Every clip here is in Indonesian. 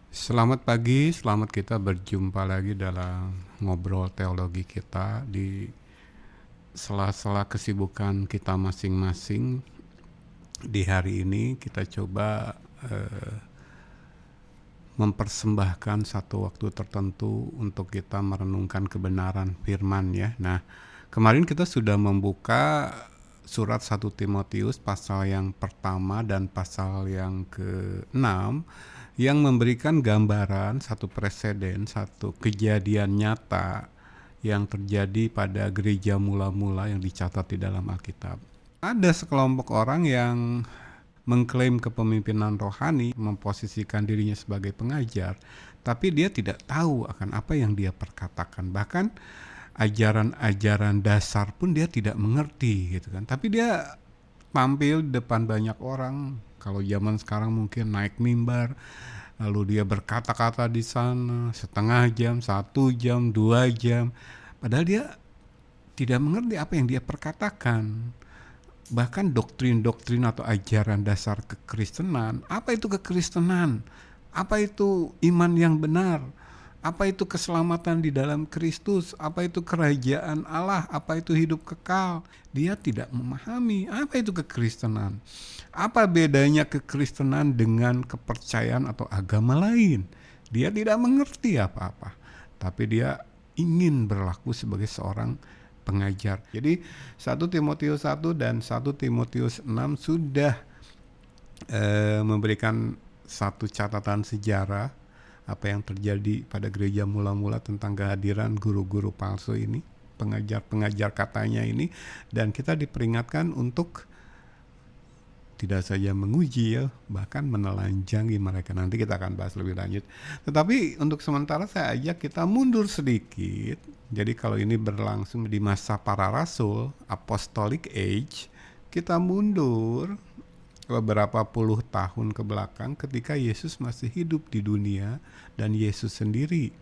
Selamat pagi, selamat kita berjumpa lagi dalam ngobrol teologi kita di sela-sela kesibukan kita masing-masing. Di hari ini kita coba mempersembahkan satu waktu tertentu untuk kita merenungkan kebenaran firman ya. Nah, kemarin kita sudah membuka surat 1 Timotius pasal yang pertama dan pasal yang ke-6 yang memberikan gambaran satu preseden, satu kejadian nyata yang terjadi pada gereja mula-mula yang dicatat di dalam Alkitab. Ada sekelompok orang yang mengklaim kepemimpinan rohani, memposisikan dirinya sebagai pengajar, tapi dia tidak tahu akan apa yang dia perkatakan. Bahkan ajaran-ajaran dasar pun dia tidak mengerti gitu kan. Tapi dia tampil di depan banyak orang. Kalau zaman sekarang mungkin naik mimbar, lalu dia berkata-kata di sana setengah jam, 1 jam, 2 jam. Padahal dia tidak mengerti apa yang dia perkatakan. Bahkan doktrin-doktrin atau ajaran dasar kekristenan. Apa itu kekristenan? Apa itu iman yang benar? Apa itu keselamatan di dalam Kristus? Apa itu kerajaan Allah? Apa itu hidup kekal? Dia tidak memahami apa itu kekristenan. Apa bedanya kekristenan dengan kepercayaan atau agama lain? Dia tidak mengerti apa-apa. Tapi dia ingin berlaku sebagai seorang pengajar. Jadi 1 Timotius 1 dan 1 Timotius 6 sudah memberikan satu catatan sejarah apa yang terjadi pada gereja mula-mula tentang kehadiran guru-guru palsu ini, pengajar-pengajar katanya ini, dan kita diperingatkan untuk tidak saja menguji ya, bahkan menelanjangi mereka. Nanti kita akan bahas lebih lanjut. Tetapi untuk sementara saya ajak kita mundur sedikit. Jadi kalau ini berlangsung di masa para rasul, apostolic age, kita mundur beberapa puluh tahun ke belakang ketika Yesus masih hidup di dunia dan Yesus sendiri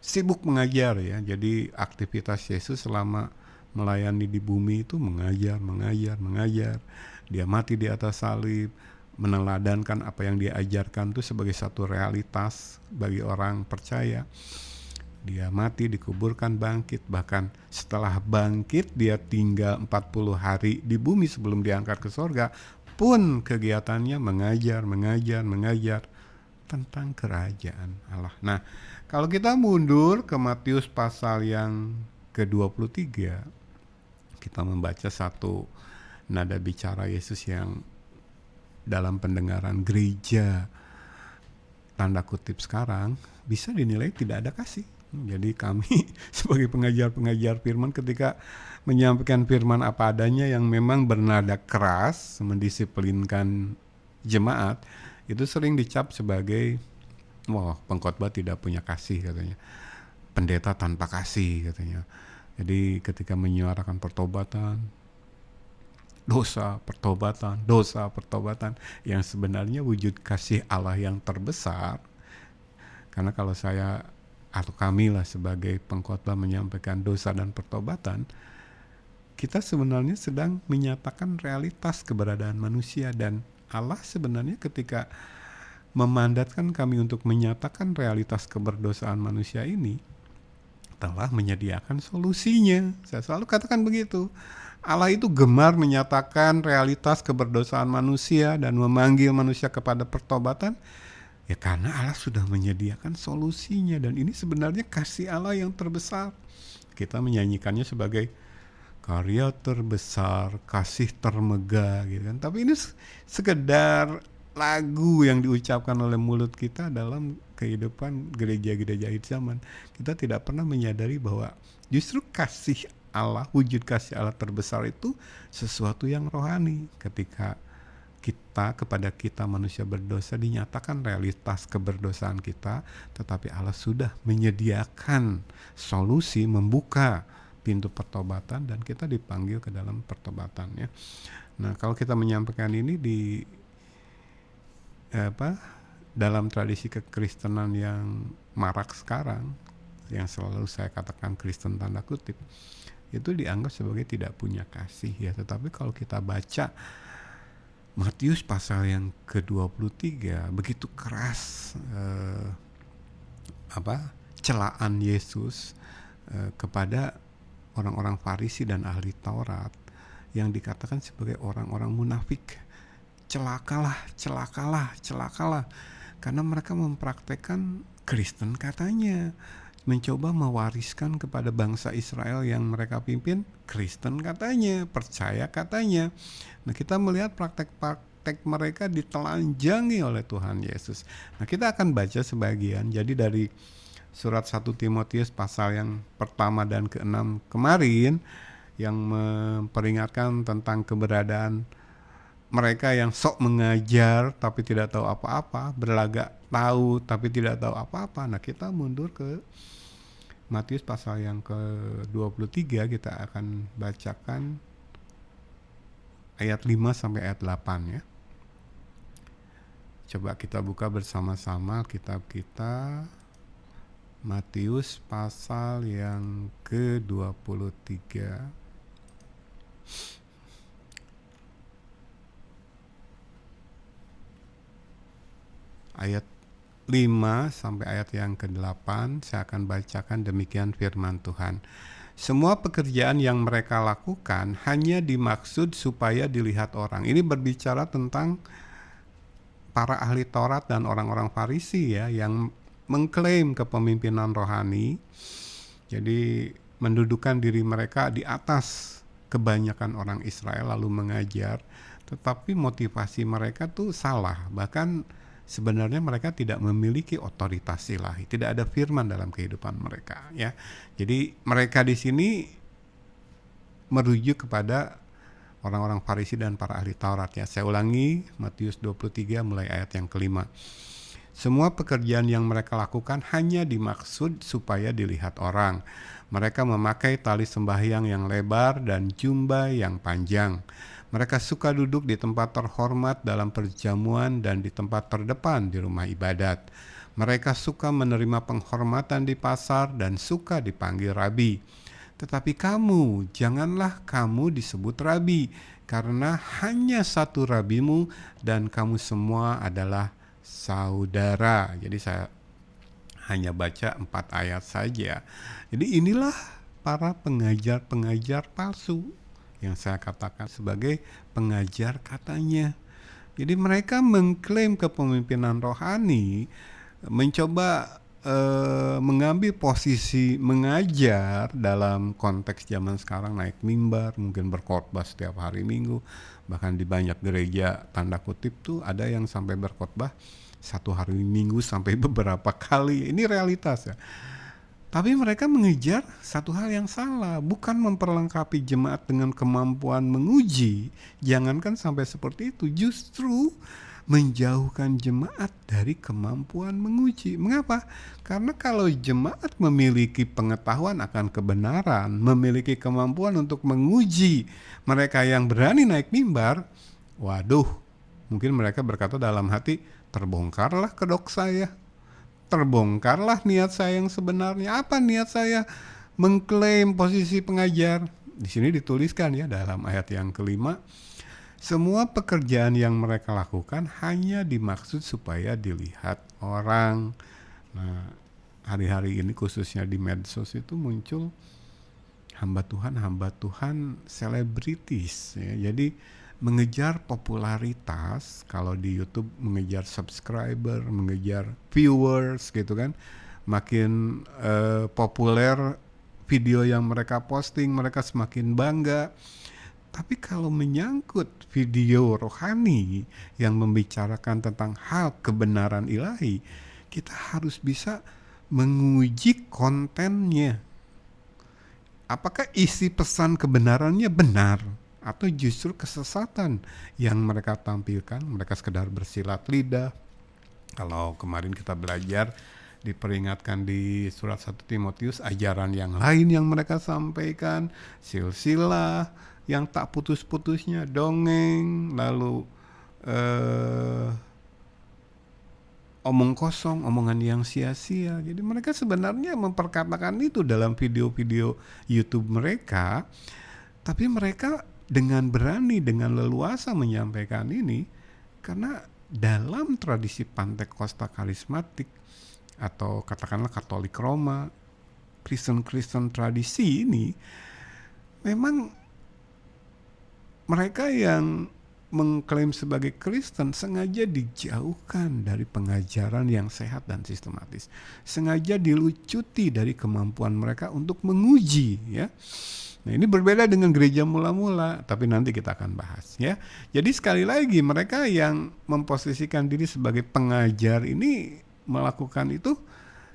sibuk mengajar ya. Jadi aktivitas Yesus selama melayani di bumi itu mengajar. Dia mati di atas salib, meneladankan apa yang dia ajarkan itu sebagai satu realitas bagi orang percaya. Dia mati, dikuburkan, bangkit. Bahkan setelah bangkit dia tinggal 40 hari di bumi sebelum diangkat ke surga. Pun kegiatannya mengajar tentang kerajaan Allah. Nah, kalau kita mundur ke Matius pasal yang ke-23, kita membaca satu nada bicara Yesus yang dalam pendengaran gereja tanda kutip sekarang bisa dinilai tidak ada kasih. Jadi kami sebagai pengajar-pengajar firman ketika menyampaikan firman apa adanya yang memang bernada keras, mendisiplinkan jemaat, itu sering dicap sebagai wah, pengkhotbah tidak punya kasih katanya. Pendeta tanpa kasih katanya. Jadi ketika menyuarakan pertobatan, dosa pertobatan yang sebenarnya wujud kasih Allah yang terbesar. Karena kalau saya atau kami lah sebagai pengkhotbah menyampaikan dosa dan pertobatan, kita sebenarnya sedang menyatakan realitas keberadaan manusia, dan Allah sebenarnya ketika memandatkan kami untuk menyatakan realitas keberdosaan manusia ini telah menyediakan solusinya. Saya selalu katakan begitu. Allah itu gemar menyatakan realitas keberdosaan manusia dan memanggil manusia kepada pertobatan, ya karena Allah sudah menyediakan solusinya, dan ini sebenarnya kasih Allah yang terbesar. Kita menyanyikannya sebagai karya terbesar, kasih termegah gitu kan. Tapi ini sekedar lagu yang diucapkan oleh mulut kita dalam kehidupan gereja-gereja zaman. Kita tidak pernah menyadari bahwa justru kasih Allah, wujud kasih Allah terbesar itu sesuatu yang rohani. Ketika kepada kita manusia berdosa dinyatakan realitas keberdosaan kita, tetapi Allah sudah menyediakan solusi, membuka pintu pertobatan, dan kita dipanggil ke dalam pertobatannya. Nah, kalau kita menyampaikan ini di dalam tradisi kekristenan yang marak sekarang, yang selalu saya katakan Kristen tanda kutip, itu dianggap sebagai tidak punya kasih ya. Tetapi kalau kita baca Matius pasal yang ke-23, begitu keras celaan Yesus kepada orang-orang Farisi dan ahli Taurat yang dikatakan sebagai orang-orang munafik. Celakalah, celakalah, celakalah, karena mereka mempraktekkan Kristen katanya, mencoba mewariskan kepada bangsa Israel yang mereka pimpin Kristen katanya, percaya katanya. Nah, kita melihat praktek-praktek mereka ditelanjangi oleh Tuhan Yesus. Nah, kita akan baca sebagian. Jadi dari surat 1 Timotius pasal yang pertama dan ke-6 kemarin yang memperingatkan tentang keberadaan mereka yang sok mengajar tapi tidak tahu apa-apa, berlagak tahu tapi tidak tahu apa-apa. Nah, kita mundur ke Matius pasal yang ke-23, kita akan bacakan ayat 5 sampai ayat 8 ya. Coba kita buka bersama-sama kitab kita, Matius pasal yang ke-23. Ayat 5 sampai ayat yang ke-8 saya akan bacakan demikian firman Tuhan. Semua pekerjaan yang mereka lakukan hanya dimaksud supaya dilihat orang. Ini berbicara tentang para ahli Taurat dan orang-orang Farisi ya, yang mengklaim kepemimpinan rohani. Jadi mendudukan diri mereka di atas kebanyakan orang Israel lalu mengajar. Tetapi motivasi mereka tuh salah. Bahkan sebenarnya mereka tidak memiliki otoritas ilahi, tidak ada firman dalam kehidupan mereka ya. Jadi mereka di sini merujuk kepada orang-orang Farisi dan para ahli Taurat ya. Saya ulangi, Matius 23 mulai ayat yang ke-5. Semua pekerjaan yang mereka lakukan hanya dimaksud supaya dilihat orang. Mereka memakai tali sembahyang yang lebar dan jubah yang panjang. Mereka suka duduk di tempat terhormat dalam perjamuan dan di tempat terdepan di rumah ibadat. Mereka suka menerima penghormatan di pasar dan suka dipanggil rabi. Tetapi kamu, janganlah kamu disebut rabi, karena hanya satu rabimu dan kamu semua adalah saudara. Jadi saya hanya baca 4 ayat saja. Jadi inilah para pengajar-pengajar palsu yang saya katakan sebagai pengajar katanya. Jadi mereka mengklaim kepemimpinan rohani, mencoba mengambil posisi mengajar dalam konteks zaman sekarang, naik mimbar, mungkin berkhotbah setiap hari Minggu. Bahkan di banyak gereja tanda kutip tuh ada yang sampai berkhotbah 1 hari Minggu sampai beberapa kali. Ini realitas ya. Tapi mereka mengejar satu hal yang salah, bukan memperlengkapi jemaat dengan kemampuan menguji. Jangankan sampai seperti itu, justru menjauhkan jemaat dari kemampuan menguji. Mengapa? Karena kalau jemaat memiliki pengetahuan akan kebenaran, memiliki kemampuan untuk menguji mereka yang berani naik mimbar, waduh, mungkin mereka berkata dalam hati, terbongkarlah kedok saya. Terbongkarlah niat saya yang sebenarnya. Apa niat saya? Mengklaim posisi pengajar. Di sini dituliskan ya dalam ayat yang ke-5, semua pekerjaan yang mereka lakukan hanya dimaksud supaya dilihat orang. Nah, hari-hari ini khususnya di medsos itu muncul hamba Tuhan selebritis ya. Jadi mengejar popularitas, kalau di YouTube mengejar subscriber, mengejar viewers gitu kan. Makin populer video yang mereka posting, mereka semakin bangga. Tapi kalau menyangkut video rohani yang membicarakan tentang hal kebenaran ilahi, kita harus bisa menguji kontennya. Apakah isi pesan kebenarannya benar? Atau justru kesesatan yang mereka tampilkan, mereka sekedar bersilat lidah. Kalau kemarin kita belajar diperingatkan di surat 1 Timotius, ajaran yang lain yang mereka sampaikan, silsilah yang tak putus-putusnya, dongeng, lalu omong kosong, omongan yang sia-sia. Jadi mereka sebenarnya memperkatakan itu dalam video-video YouTube mereka, tapi mereka dengan berani, dengan leluasa menyampaikan ini, karena dalam tradisi Pantekosta karismatik atau katakanlah Katolik Roma, Kristen tradisi ini, memang mereka yang mengklaim sebagai Kristen sengaja dijauhkan dari pengajaran yang sehat dan sistematis. Sengaja dilucuti dari kemampuan mereka untuk menguji, ya. Nah, ini berbeda dengan gereja mula-mula, tapi nanti kita akan bahas, ya. Jadi sekali lagi, mereka yang memposisikan diri sebagai pengajar ini melakukan itu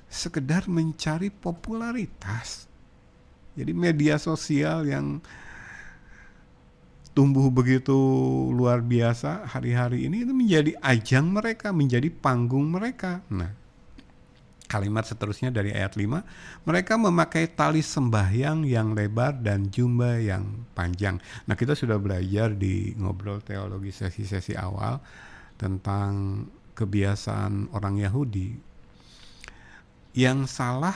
sekedar mencari popularitas. Jadi media sosial yang tumbuh begitu luar biasa hari-hari ini itu menjadi ajang mereka, menjadi panggung mereka. Nah, kalimat seterusnya dari ayat 5, mereka memakai tali sembahyang yang lebar dan jubah yang panjang. Nah, kita sudah belajar di ngobrol teologi sesi-sesi awal tentang kebiasaan orang Yahudi yang salah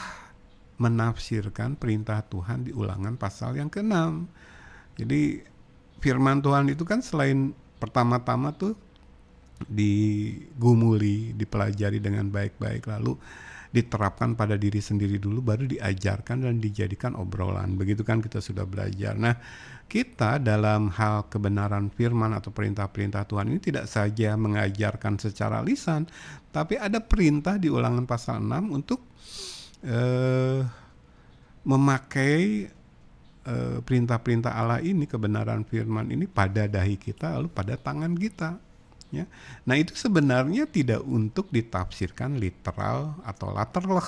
menafsirkan perintah Tuhan di Ulangan pasal yang ke-6. Jadi firman Tuhan itu kan selain pertama-tama tuh digumuli, dipelajari dengan baik-baik, lalu diterapkan pada diri sendiri dulu, baru diajarkan dan dijadikan obrolan. Begitu kan kita sudah belajar. Nah, kita dalam hal kebenaran firman atau perintah-perintah Tuhan ini tidak saja mengajarkan secara lisan, tapi ada perintah di Ulangan pasal 6 untuk memakai perintah-perintah Allah ini, kebenaran firman ini pada dahi kita, lalu pada tangan kita, ya. Nah, itu sebenarnya tidak untuk ditafsirkan literal atau laterleh,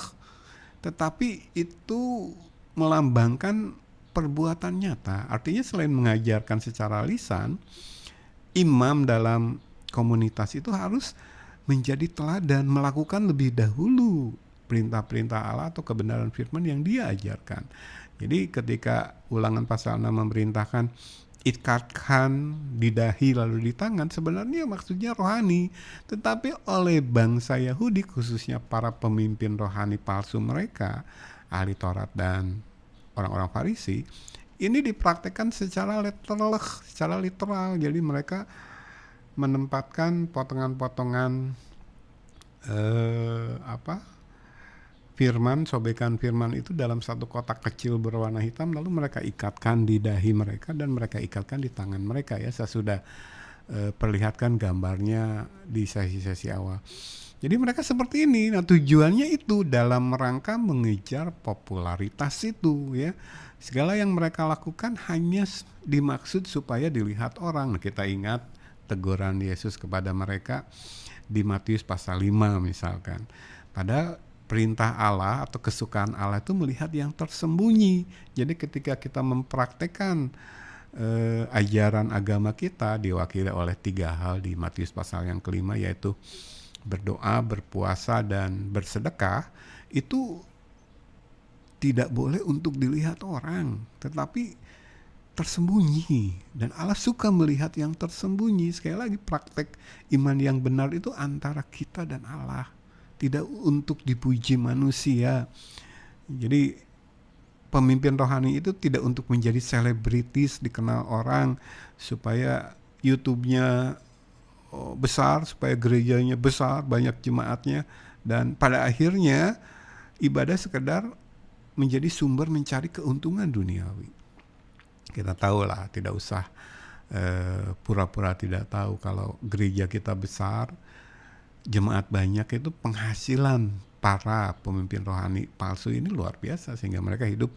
tetapi itu melambangkan perbuatan nyata. Artinya selain mengajarkan secara lisan, imam dalam komunitas itu harus menjadi teladan, melakukan lebih dahulu perintah-perintah Allah atau kebenaran firman yang dia ajarkan. Jadi ketika Ulangan pasal 6 memerintahkan ikatkan di dahi lalu di tangan, sebenarnya maksudnya rohani. Tetapi oleh bangsa Yahudi, khususnya para pemimpin rohani palsu mereka, ahli Taurat dan orang-orang Farisi, ini dipraktekkan secara literal. Jadi mereka menempatkan potongan-potongan firman, sobekan firman itu dalam satu kotak kecil berwarna hitam, lalu mereka ikatkan di dahi mereka dan mereka ikatkan di tangan mereka, ya. Saya sudah perlihatkan gambarnya di sesi-sesi awal. Jadi mereka seperti ini. Nah, tujuannya itu dalam rangka mengejar popularitas itu, ya. Segala yang mereka lakukan hanya dimaksud supaya dilihat orang. Nah, kita ingat teguran Yesus kepada mereka di Matius pasal 5 misalkan. Padahal perintah Allah atau kesukaan Allah itu melihat yang tersembunyi. Jadi ketika kita mempraktekkan ajaran agama kita diwakili oleh 3 hal di Matius pasal yang ke-5, yaitu berdoa, berpuasa, dan bersedekah, itu tidak boleh untuk dilihat orang, tetapi tersembunyi. Dan Allah suka melihat yang tersembunyi. Sekali lagi, praktek iman yang benar itu antara kita dan Allah, tidak untuk dipuji manusia. Jadi pemimpin rohani itu tidak untuk menjadi selebritis, dikenal orang, supaya YouTube-nya besar, supaya gerejanya besar, banyak jemaatnya, dan pada akhirnya ibadah sekedar menjadi sumber mencari keuntungan duniawi. Kita tahu lah, tidak usah pura-pura tidak tahu kalau gereja kita besar, jemaat banyak, itu penghasilan para pemimpin rohani palsu ini luar biasa, sehingga mereka hidup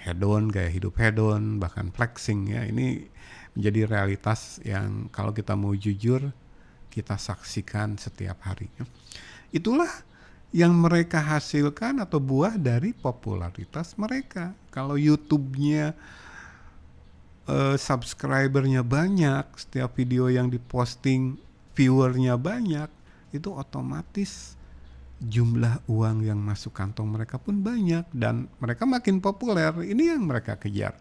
hedon, gaya hidup hedon, bahkan flexing, ya. Ini menjadi realitas yang kalau kita mau jujur kita saksikan setiap hari. Itulah yang mereka hasilkan atau buah dari popularitas mereka. Kalau YouTube-nya subscribernya banyak, setiap video yang diposting viewernya banyak, itu otomatis jumlah uang yang masuk kantong mereka pun banyak dan mereka makin populer. Ini yang mereka kejar.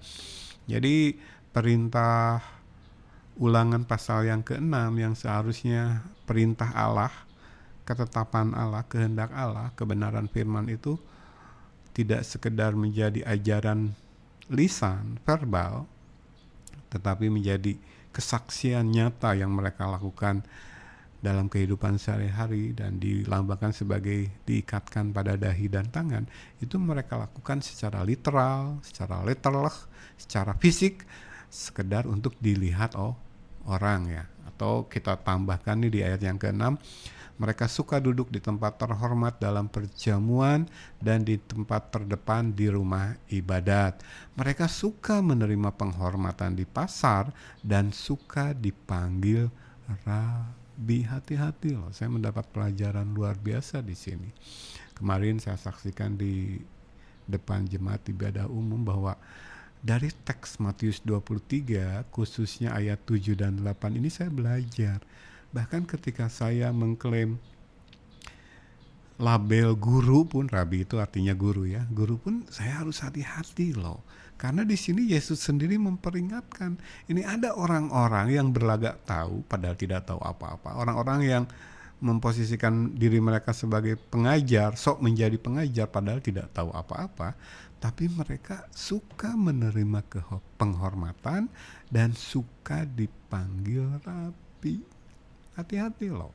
Jadi perintah Ulangan pasal yang ke-6 yang seharusnya perintah Allah, ketetapan Allah, kehendak Allah, kebenaran firman itu tidak sekedar menjadi ajaran lisan, verbal, tetapi menjadi kesaksian nyata yang mereka lakukan dalam kehidupan sehari-hari dan dilambangkan sebagai diikatkan pada dahi dan tangan, itu mereka lakukan secara literal, secara letterless, secara fisik, sekedar untuk dilihat orang ya. Atau kita tambahkan nih di ayat yang ke-6, mereka suka duduk di tempat terhormat dalam perjamuan dan di tempat terdepan di rumah ibadat. Mereka suka menerima penghormatan di pasar dan suka dipanggil Rabi. Hati-hati loh, saya mendapat pelajaran luar biasa di sini. Kemarin saya saksikan di depan jemaat ibadah umum bahwa dari teks Matius 23, khususnya ayat 7 dan 8 ini saya belajar. Bahkan ketika saya mengklaim label guru pun, Rabi itu artinya guru ya, guru pun saya harus hati-hati loh. Karena di sini Yesus sendiri memperingatkan, ini ada orang-orang yang berlagak tahu padahal tidak tahu apa-apa. Orang-orang yang memposisikan diri mereka sebagai pengajar, sok menjadi pengajar padahal tidak tahu apa-apa. Tapi mereka suka menerima penghormatan dan suka dipanggil Rabi. Hati-hati loh.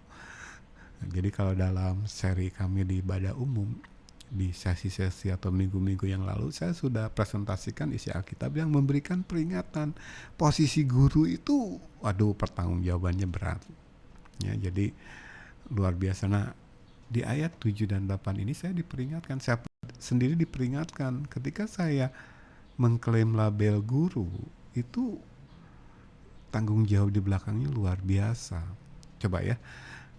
Jadi kalau dalam seri kami di ibadah umum, di sesi-sesi atau minggu-minggu yang lalu, saya sudah presentasikan isi Alkitab yang memberikan peringatan. Posisi guru itu, waduh, pertanggungjawabannya berat. Ya, jadi luar biasa. Nah, di ayat 7 dan 8 ini saya diperingatkan, saya sendiri diperingatkan ketika saya mengklaim label guru, itu tanggung jawab di belakangnya luar biasa. Coba ya,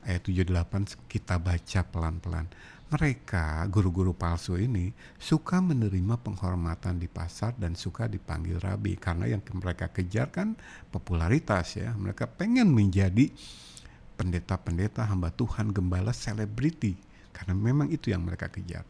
ayat 7-8 kita baca pelan-pelan. Mereka, guru-guru palsu ini, suka menerima penghormatan di pasar dan suka dipanggil Rabi. Karena yang mereka kejar kan popularitas ya. Mereka pengen menjadi pendeta-pendeta, hamba Tuhan, gembala, selebriti. Karena memang itu yang mereka kejar.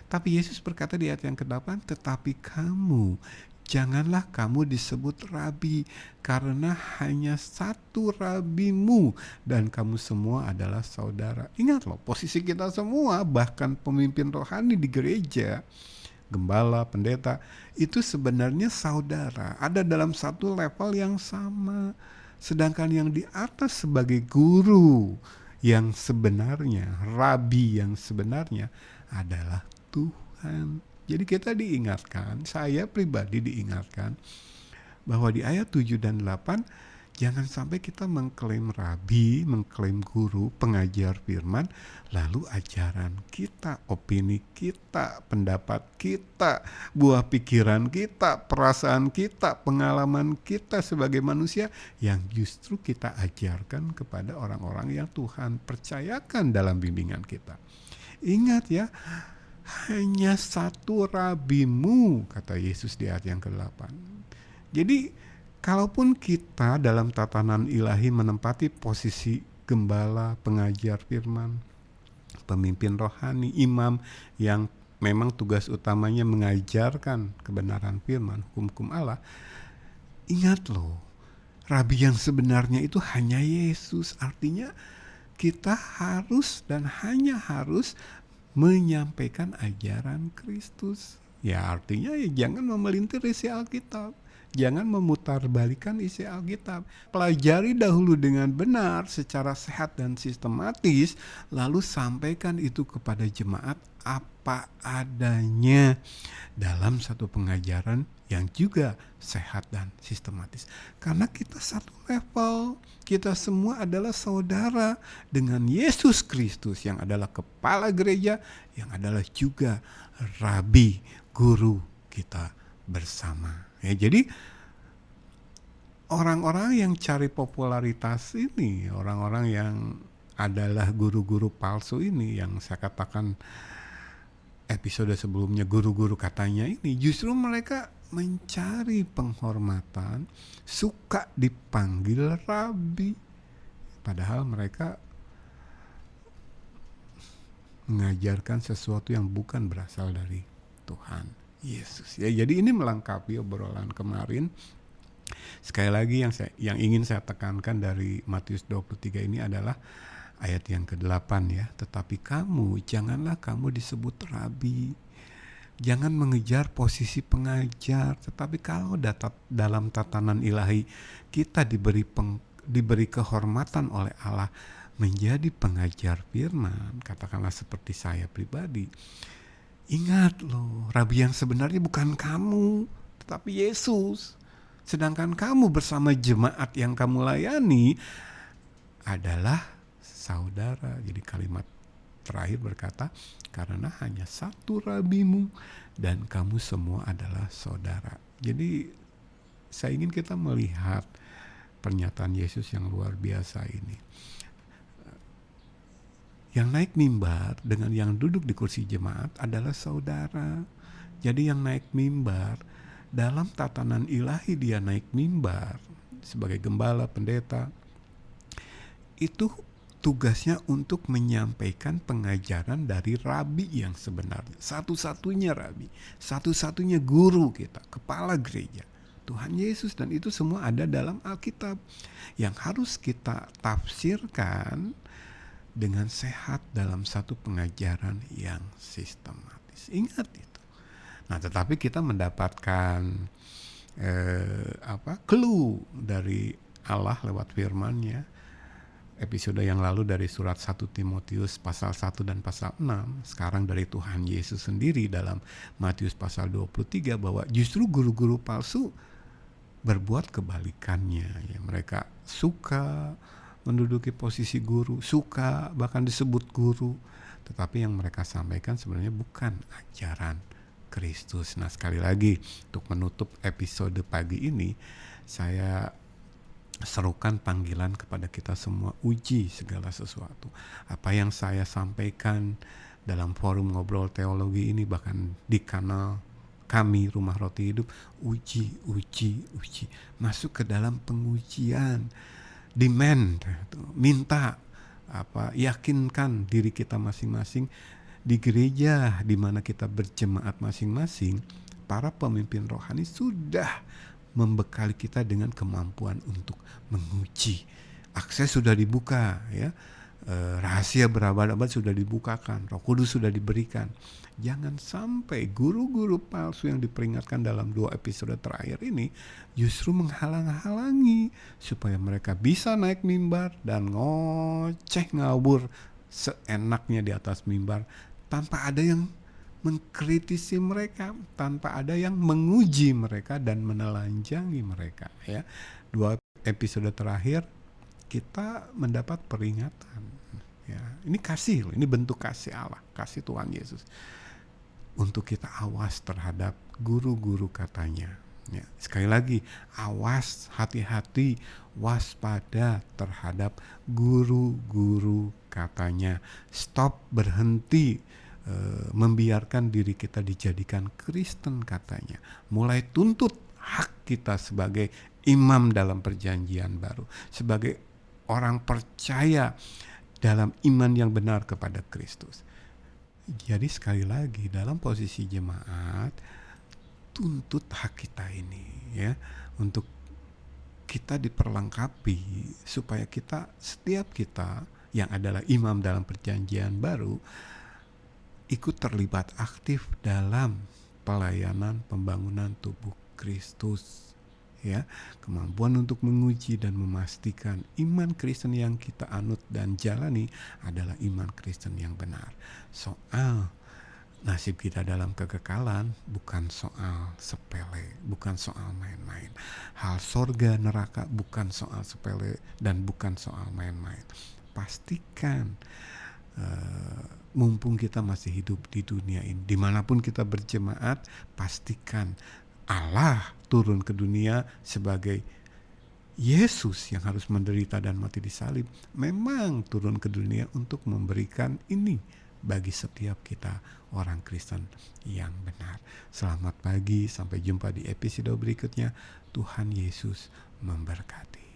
Tapi Yesus berkata di ayat yang ke-8, tetapi kamu, janganlah kamu disebut Rabi, karena hanya satu Rabimu, dan kamu semua adalah saudara. Ingat loh, posisi kita semua, bahkan pemimpin rohani di gereja, gembala, pendeta, itu sebenarnya saudara, ada dalam satu level yang sama. Sedangkan yang di atas sebagai guru yang sebenarnya, Rabi yang sebenarnya adalah Tuhan. Jadi kita diingatkan, saya pribadi diingatkan bahwa di ayat 7 dan 8 jangan sampai kita mengklaim Rabi, mengklaim guru, pengajar firman, lalu ajaran kita, opini kita, pendapat kita, buah pikiran kita, perasaan kita, pengalaman kita sebagai manusia yang justru kita ajarkan kepada orang-orang yang Tuhan percayakan dalam bimbingan kita. Ingat ya, hanya satu Rabimu, kata Yesus di ayat yang ke-8. Jadi, kalaupun kita dalam tatanan ilahi menempati posisi gembala, pengajar firman, pemimpin rohani, imam yang memang tugas utamanya mengajarkan kebenaran firman, hukum-hukum Allah, ingat loh, Rabi yang sebenarnya itu hanya Yesus. Artinya kita harus dan hanya harus menyampaikan ajaran Kristus. Ya artinya ya jangan memelintir isi Alkitab, jangan memutarbalikan isi Alkitab. Pelajari dahulu dengan benar secara sehat dan sistematis, lalu sampaikan itu kepada jemaat apa adanya dalam satu pengajaran yang juga sehat dan sistematis. Karena kita satu level, kita semua adalah saudara dengan Yesus Kristus yang adalah kepala gereja, yang adalah juga Rabi, guru kita bersama. Ya, jadi orang-orang yang cari popularitas ini, orang-orang yang adalah guru-guru palsu ini, yang saya katakan episode sebelumnya guru-guru katanya ini, justru mereka mencari penghormatan, suka dipanggil Rabi, padahal mereka mengajarkan sesuatu yang bukan berasal dari Tuhan Yesus. Ya, jadi ini melengkapi obrolan kemarin. Sekali lagi yang ingin saya tekankan dari Matius 23 ini adalah ayat yang ke-8 ya. Tetapi kamu, janganlah kamu disebut Rabi. Jangan mengejar posisi pengajar, tetapi kalau dalam tatanan ilahi kita diberi kehormatan oleh Allah, menjadi pengajar firman, katakanlah seperti saya pribadi, ingat loh, rabi yang sebenarnya bukan kamu, tetapi Yesus. Sedangkan kamu bersama jemaat yang kamu layani adalah saudara. Jadi kalimat terakhir berkata, karena hanya satu rabimu dan kamu semua adalah saudara. Jadi saya ingin kita melihat pernyataan Yesus yang luar biasa ini. Yang naik mimbar dengan yang duduk di kursi jemaat adalah saudara. Jadi yang naik mimbar, dalam tatanan ilahi dia naik mimbar sebagai gembala, pendeta, itu tugasnya untuk menyampaikan pengajaran dari rabi yang sebenarnya. Satu-satunya rabi, satu-satunya guru kita, kepala gereja, Tuhan Yesus. Dan itu semua ada dalam Alkitab yang harus kita tafsirkan dengan sehat dalam satu pengajaran yang sistematis. Ingat itu. Nah, tetapi kita mendapatkan clue dari Allah lewat firman-Nya. Episode yang lalu dari surat 1 Timotius pasal 1 dan pasal 6. Sekarang dari Tuhan Yesus sendiri dalam Matius pasal 23 bahwa justru guru-guru palsu berbuat kebalikannya. Ya, mereka suka menduduki posisi guru, suka bahkan disebut guru, tetapi yang mereka sampaikan sebenarnya bukan ajaran Kristus. Nah, sekali lagi untuk menutup episode pagi ini, saya serukan panggilan kepada kita semua, uji segala sesuatu. Apa yang saya sampaikan dalam forum ngobrol teologi ini, bahkan di kanal kami Rumah Roti Hidup, uji. Masuk ke dalam pengujian. Demand, minta, yakinkan diri kita masing-masing di gereja di mana kita berjemaat masing-masing. Para pemimpin rohani sudah membekali kita dengan kemampuan untuk menguji. Akses sudah dibuka, ya. Rahasia berabad-abad sudah dibukakan, Roh Kudus sudah diberikan. Jangan sampai guru-guru palsu yang diperingatkan dalam 2 episode terakhir ini justru menghalang-halangi supaya mereka bisa naik mimbar dan ngoceh ngawur seenaknya di atas mimbar tanpa ada yang mengkritisi mereka, tanpa ada yang menguji mereka dan menelanjangi mereka, ya. 2 episode terakhir kita mendapat peringatan, ya. Ini kasih loh, ini bentuk kasih Allah, kasih Tuhan Yesus untuk kita awas terhadap guru-guru katanya, ya. Sekali lagi, awas, hati-hati, waspada terhadap guru-guru katanya. Stop, berhenti membiarkan diri kita dijadikan Kristen katanya. Mulai tuntut hak kita sebagai imam dalam perjanjian baru, sebagai orang percaya dalam iman yang benar kepada Kristus. Jadi sekali lagi, dalam posisi jemaat, tuntut hak kita ini, ya, untuk kita diperlengkapi supaya setiap kita yang adalah imam dalam perjanjian baru ikut terlibat aktif dalam pelayanan pembangunan tubuh Kristus, ya. Kemampuan untuk menguji dan memastikan iman Kristen yang kita anut dan jalani adalah iman Kristen yang benar. Soal nasib kita dalam kekekalan bukan soal sepele, bukan soal main-main. Hal sorga neraka bukan soal sepele dan bukan soal main-main. Pastikan mumpung kita masih hidup di dunia ini, dimanapun kita berjemaat, pastikan Allah turun ke dunia sebagai Yesus yang harus menderita dan mati di salib. Memang turun ke dunia untuk memberikan ini bagi setiap kita orang Kristen yang benar. Selamat pagi, sampai jumpa di episode berikutnya. Tuhan Yesus memberkati.